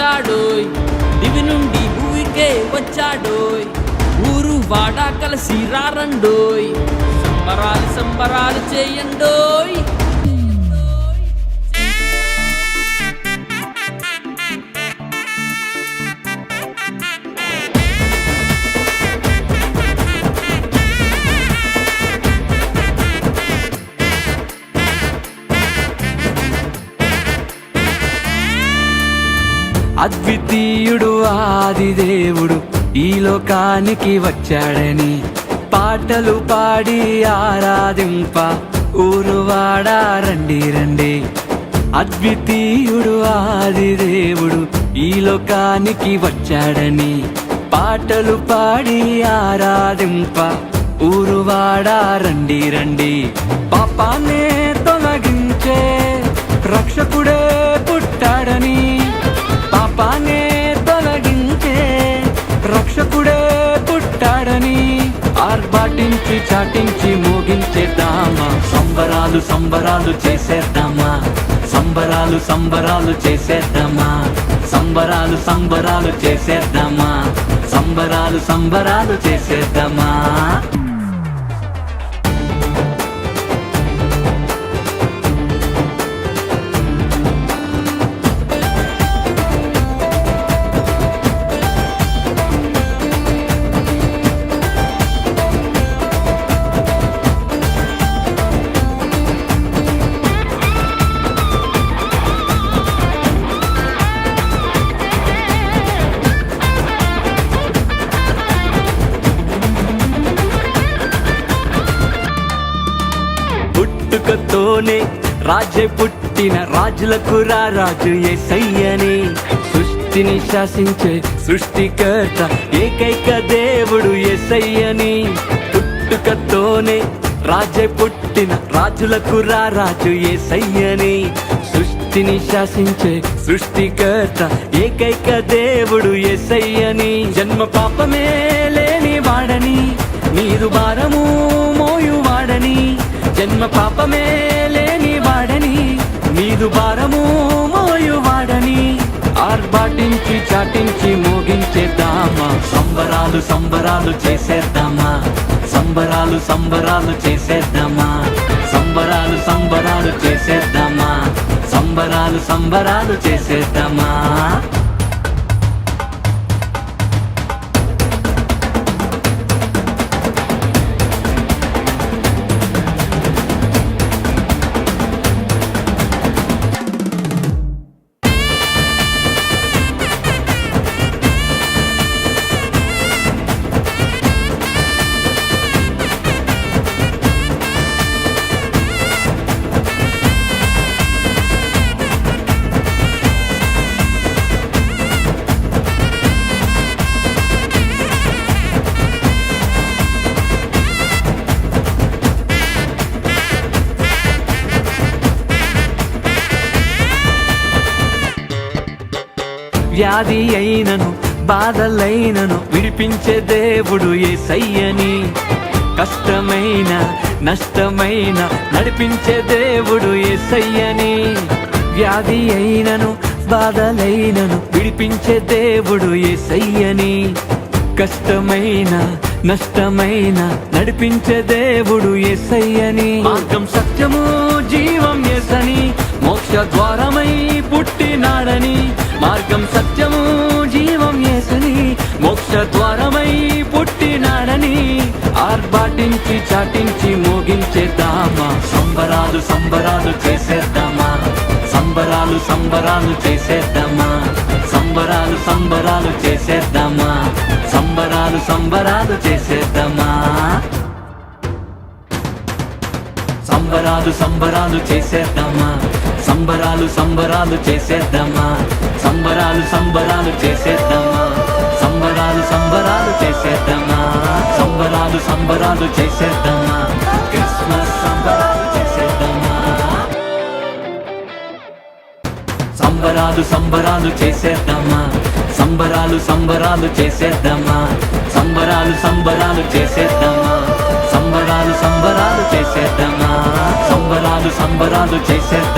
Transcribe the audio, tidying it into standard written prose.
వచ్చాడోయ్, దివి నుండి భూమికే వచ్చాడోయ్, ఊరు వాడ కలిసి రారండోయ్, సంబరాలు సంబరాలు చేయండోయ్. అద్వితీయుడు ఆదిదేవుడు ఈ లోకానికి వచ్చాడని పాటలు పాడి ఆరాధింప ఊరువాడ రండి రండి. అద్వితీయుడు ఆదిదేవుడు ఈ లోకానికి వచ్చాడని పాటలు పాడి ఆరాధింప ఊరువాడ రండి రండి. పాపాన్నే తొలగించే రక్షకుడే పుట్టాడని, పాపాన్నే తొలగించే రక్షకుడే పుట్టాడని ఆర్భాటించి చాటించి మోగించేద్దామా, సంబరాలు సంబరాలు చేసేద్దామా, సంబరాలు సంబరాలు చేసేద్దామా, సంబరాలు సంబరాలు చేసేద్దామా, సంబరాలు సంబరాలు చేసేద్దామా. పుట్టుకతోనే రాజే పుట్టిన రాజులకు రాజు యేసయ్యని, సృష్టిని శాసించే సృష్టికర్త ఏకైక దేవుడు యేసయ్యని. పుట్టుకతోనే రాజే పుట్టిన రాజులకు రాజు యేసయ్యని, సృష్టిని శాసించే సృష్టికర్త ఏకైక దేవుడు యేసయ్యని. జన్మ పాపమే లేని వాడని, నీరు భారము మోయువాడని, జన్మ పాపమే లేని వాడని, నీదు భారము మోయువాడని ఆర్భాటించి చాటించి మోగించేద్దామా, సంబరాలు సంబరాలు చేసేద్దామా, సంబరాలు సంబరాలు చేసేద్దామా, సంబరాలు సంబరాలు చేసేద్దామా, సంబరాలు సంబరాలు చేసేద్దామా. వ్యాధి అయినను బాధలైనను విడిపించే దేవుడు యేసయ్యని, కష్టమైన నష్టమైన నడిపించే దేవుడు యేసయ్యని. వ్యాధి అయినను బాధలైనను విడిపించే దేవుడు యేసయ్యని, కష్టమైన నష్టమైన నడిపించే దేవుడు యేసయ్యని. మార్గం సత్యము జీవం యేసని, మోక్ష ద్వారమై పుట్టినాడని, మార్గం సత్యము జీవం యేసని, మోక్ష ద్వారమై పుట్టినాడని ఆర్భాటించి చాటించి మోగించేద్దామా, సంబరాలు సంబరాలు చేసేద్దామా, సంబరాలు సంబరాలు చేసేద్దామా, సంబరాలు సంబరాలు చేసేద్దామా, సంబరాలు సంబరాలు చేసేద్దామా. సంబరాలు సంబరాలు చేసేద్దామా, సంబరాలు సంబరాలు చేసేద్దామా, సంబరాలు సంబరాలు చేసేద్దామా, సంబరాలు సంబరాలు చేసేద్దామా, సంబరాలు సంబరాలు చేసేద్దామా, క్రిస్మస్ సంబరాలు చేసేద్దామా. సంబరాలు సంబరాలు చేసేద్దామా, సంబరాలు సంబరాలు చేసేద్దామా, సంబరాలు సంబరాలు చేసేద్దామా, సంబరాలు సంబరాలు చేసేద్దామా, సంబరాలు సంబరాలు చేసేద్దామా.